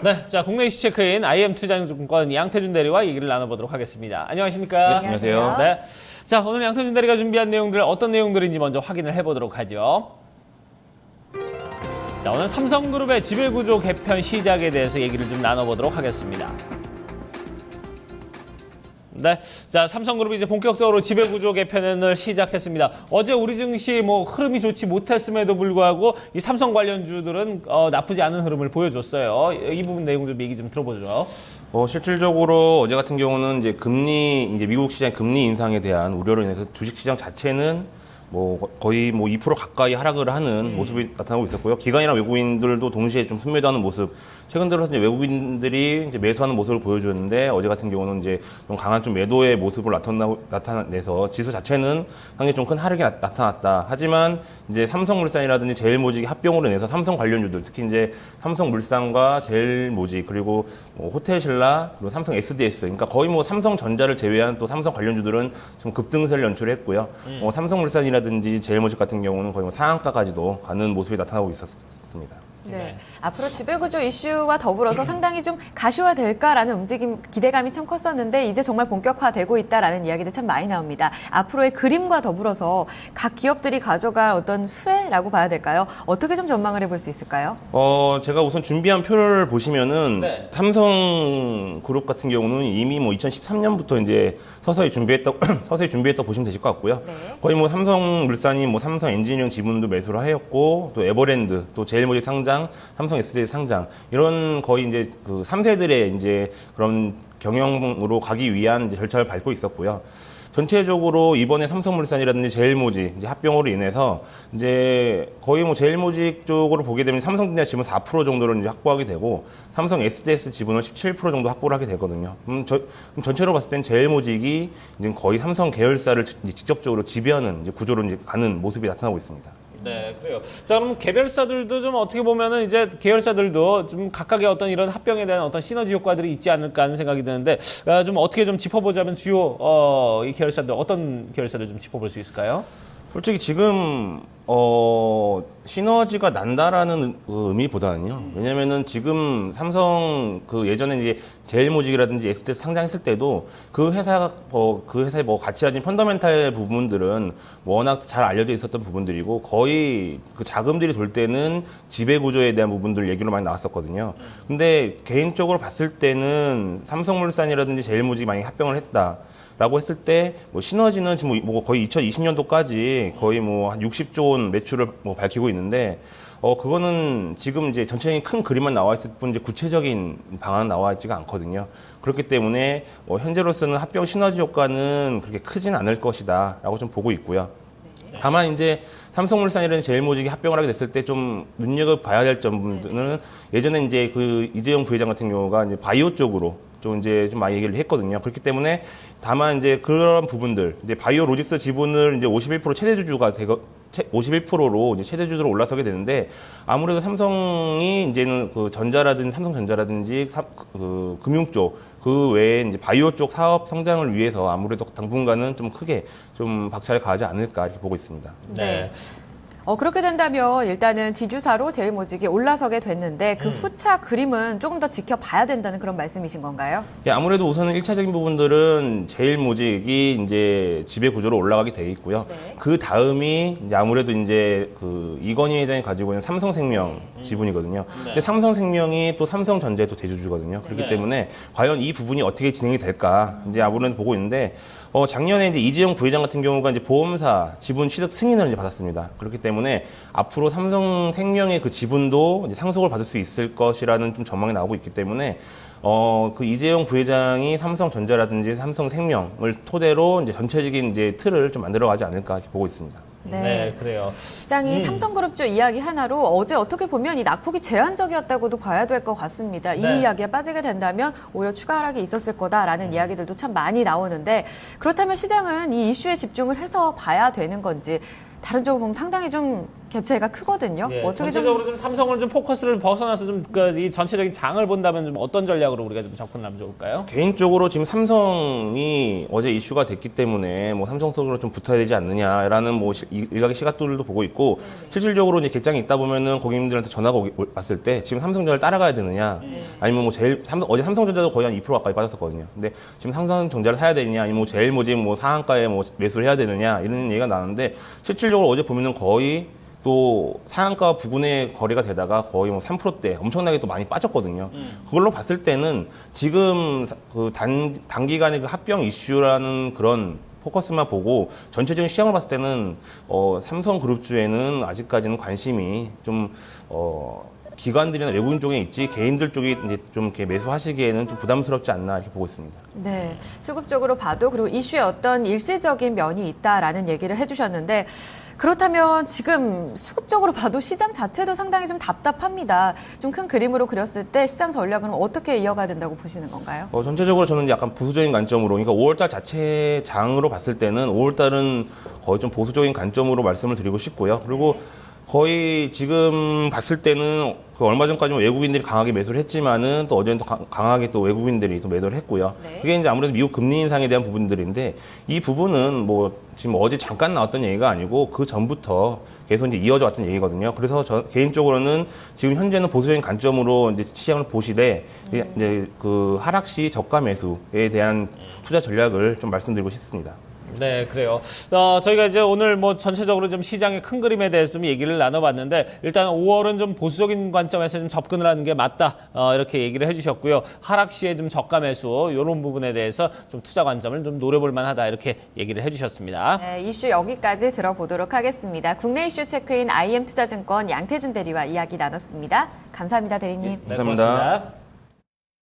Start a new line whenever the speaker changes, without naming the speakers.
네, 자 국내 이슈 체크인 IM투자증권 양태준 대리와 얘기를 나눠보도록 하겠습니다. 안녕하십니까?
네, 안녕하세요.
네, 자 오늘 양태준 대리가 준비한 내용들 어떤 내용들인지 먼저 확인을 해보도록 하죠. 자, 오늘 삼성그룹의 지배구조 개편 시작에 대해서 얘기를 좀 나눠보도록 하겠습니다. 네, 자 삼성그룹이 이제 본격적으로 지배구조 개편을 시작했습니다. 어제 우리 증시 흐름이 좋지 못했음에도 불구하고 이 삼성 관련주들은 나쁘지 않은 흐름을 보여줬어요. 이 부분 내용 좀 얘기 좀 들어보죠.
실질적으로 어제 같은 경우는 이제 미국 시장 금리 인상에 대한 우려로 인해서 주식시장 자체는 거의 2% 가까이 하락을 하는 모습이 나타나고 있었고요. 기관이나 외국인들도 동시에 좀 순매도하는 모습. 최근 들어서 이제 외국인들이 이제 매수하는 모습을 보여줬는데 어제 같은 경우는 이제 좀 강한 좀 매도의 모습을 나타내서 지수 자체는 상당히 좀 큰 하락이 나타났다. 하지만 이제 삼성물산이라든지 제일모직이 합병으로 인해서 삼성 관련주들, 특히 이제 삼성물산과 제일모직 그리고 호텔신라 그리고 삼성 SDS, 그러니까 거의 삼성전자를 제외한 또 삼성 관련주들은 좀 급등세를 연출했고요. 삼성물산이라든지 제일모직 같은 경우는 거의 상한가까지도 가는 모습이 나타나고 있었습니다.
네. 앞으로 지배구조 이슈와 더불어서 상당히 좀 가시화될까라는 움직임, 기대감이 참 컸었는데 이제 정말 본격화되고 있다라는 이야기들 참 많이 나옵니다. 앞으로의 그림과 더불어서 각 기업들이 가져갈 어떤 수혜라고 봐야 될까요? 어떻게 좀 전망을 해볼 수 있을까요?
제가 우선 준비한 표를 보시면은
네.
삼성그룹 같은 경우는 이미 2013년부터 이제 서서히 준비했다 보시면 되실 것 같고요.
네.
거의 삼성물산이 삼성 엔지니어링 지분도 매수를 하였고 또 에버랜드 또 제일모직 상장 삼성 SDS 상장 이런 거의 이제 그 3세들의 이제 그런 경영으로 가기 위한 이제 절차를 밟고 있었고요. 전체적으로 이번에 삼성물산이라든지 제일모직 이제 합병으로 인해서 이제 거의 제일모직 쪽으로 보게 되면 삼성전자 지분 4% 정도를 이제 확보하게 되고 삼성 SDS 지분을 17% 정도 확보를 하게 되거든요. 그럼 전체로 봤을 땐 제일모직이 이제 거의 삼성 계열사를 직접적으로 지배하는 이제 구조로 이제 가는 모습이 나타나고 있습니다.
네, 그래요. 자, 그럼 개별사들도 좀 어떻게 보면은 이제 계열사들도 좀 각각의 어떤 이런 합병에 대한 어떤 시너지 효과들이 있지 않을까 하는 생각이 드는데 좀 어떻게 좀 짚어보자면 주요 이 계열사들 어떤 계열사들 좀 짚어볼 수 있을까요?
솔직히 지금 시너지가 난다라는 의미보다는요. 왜냐면은 지금 삼성 예전에 이제 제일모직이라든지 SDS 상장했을 때도 그 회사의 가치라든지 펀더멘탈 부분들은 워낙 잘 알려져 있었던 부분들이고 거의 그 자금들이 돌 때는 지배구조에 대한 부분들 얘기로 많이 나왔었거든요. 근데 개인적으로 봤을 때는 삼성물산이라든지 제일모직이 많이 합병을 했다. 라고 했을 때 시너지는 지금 거의 2020년도까지 거의 한 60조 원 매출을 밝히고 있는데 그거는 지금 이제 전체적인 큰 그림만 나와 있을 뿐 이제 구체적인 방안은 나와 있지가 않거든요. 그렇기 때문에 현재로서는 합병 시너지 효과는 그렇게 크진 않을 것이다라고 좀 보고 있고요. 다만 이제 삼성물산이라는 제일모직이 합병을 하게 됐을 때 좀 눈여겨봐야 될 점들은 예전에 이제 그 이재용 부회장 같은 경우가 이제 바이오 쪽으로 좀 많이 얘기를 했거든요. 그렇기 때문에 다만 이제 그런 부분들, 이제 바이오로직스 지분을 이제 51% 최대주주가 51%로 이제 최대주주로 올라서게 되는데 아무래도 삼성이 이제는 삼성전자라든지 그 금융 쪽, 그 외에 이제 바이오 쪽 사업 성장을 위해서 아무래도 당분간은 좀 크게 좀 박차를 가하지 않을까 이렇게 보고 있습니다.
네.
그렇게 된다면 일단은 지주사로 제일모직이 올라서게 됐는데 그 후차 그림은 조금 더 지켜봐야 된다는 그런 말씀이신 건가요?
예, 아무래도 우선은 1차적인 부분들은 제일모직이 이제 지배 구조로 올라가게 돼 있고요.
네.
그 다음이 이제 아무래도 이제 그 이건희 회장이 가지고 있는 삼성생명 지분이거든요. 근데 삼성생명이 또 삼성전자의 또 대주주거든요. 그렇기 때문에 과연 이 부분이 어떻게 진행이 될까 이제 아무래도 보고 있는데 작년에 이제 이재용 부회장 같은 경우가 이제 보험사 지분 취득 승인을 이제 받았습니다. 그렇기 때문에 앞으로 삼성생명의 그 지분도 이제 상속을 받을 수 있을 것이라는 좀 전망이 나오고 있기 때문에 그 이재용 부회장이 삼성전자라든지 삼성생명을 토대로 이제 전체적인 이제 틀을 좀 만들어가지 않을까 이렇게 보고 있습니다.
네, 그래요.
시장이 삼성그룹주 이야기 하나로 어제 어떻게 보면 이 낙폭이 제한적이었다고도 봐야 될 것 같습니다. 이 이야기에 빠지게 된다면 오히려 추가 하락이 있었을 거다라는 이야기들도 참 많이 나오는데 그렇다면 시장은 이 이슈에 집중을 해서 봐야 되는 건지 다른 쪽으로 보면 상당히 좀 갭 차이가 크거든요.
예,
어떻게 좀
전체적으로 좀 삼성을 좀 포커스를 벗어나서 좀 이 전체적인 장을 본다면 좀 어떤 전략으로 우리가 좀 접근을 하면 좋을까요?
개인적으로 지금 삼성이 어제 이슈가 됐기 때문에 뭐 삼성 쪽으로 좀 붙어야 되지 않느냐라는 뭐 일각의 시각들도 보고 있고 실질적으로 이제 객장이 있다 보면은 고객님들한테 전화가 왔을 때 지금 삼성전자를 따라가야 되느냐 아니면 뭐 어제 삼성전자도 거의 한 2% 가까이 빠졌었거든요. 근데 지금 삼성전자를 사야 되느냐 아니면 뭐 제일모직 뭐 상한가에 뭐 매수를 해야 되느냐 이런 얘기가 나왔는데 실질적으로 어제 보면은 거의 또 상한가 부근에 거래가 되다가 거의 뭐 3%대 엄청나게 또 많이 빠졌거든요. 그걸로 봤을 때는 지금 그 단기간의 그 합병 이슈라는 그런 포커스만 보고 전체적인 시장을 봤을 때는 삼성그룹주에는 아직까지는 관심이 좀 기관들이나 외국인 쪽에 있지 개인들 쪽이 이제 좀 이렇게 매수하시기에는 좀 부담스럽지 않나 이렇게 보고 있습니다.
네, 수급적으로 봐도 그리고 이슈에 어떤 일시적인 면이 있다라는 얘기를 해주셨는데 그렇다면 지금 수급적으로 봐도 시장 자체도 상당히 좀 답답합니다. 좀 큰 그림으로 그렸을 때 시장 전략은 어떻게 이어가야 된다고 보시는 건가요?
전체적으로 저는 약간 보수적인 관점으로, 그러니까 5월달 자체 장으로 봤을 때는 5월달은 거의 좀 보수적인 관점으로 말씀을 드리고 싶고요. 그리고 거의 지금 봤을 때는 그 얼마 전까지는 외국인들이 강하게 매수를 했지만은 또 어제는 또 강하게 또 외국인들이 또 매도를 했고요.
네.
그게 이제 아무래도 미국 금리 인상에 대한 부분들인데 이 부분은 뭐 지금 어제 잠깐 나왔던 얘기가 아니고 그 전부터 계속 이제 이어져 왔던 얘기거든요. 그래서 저 개인적으로는 지금 현재는 보수적인 관점으로 이제 시장을 보시되 이제 그 하락시 저가 매수에 대한 투자 전략을 좀 말씀드리고 싶습니다.
네, 그래요. 저희가 이제 오늘 뭐 전체적으로 좀 시장의 큰 그림에 대해서 좀 얘기를 나눠봤는데 일단 5월은 좀 보수적인 관점에서 좀 접근을 하는 게 맞다. 이렇게 얘기를 해주셨고요. 하락 시에 좀 저가 매수 이런 부분에 대해서 좀 투자 관점을 좀 노려볼 만하다 이렇게 얘기를 해주셨습니다.
네, 이슈 여기까지 들어보도록 하겠습니다. 국내 이슈 체크인 IM투자증권 양태준 대리와 이야기 나눴습니다. 감사합니다, 대리님.
네,
감사합니다.
고맙습니다.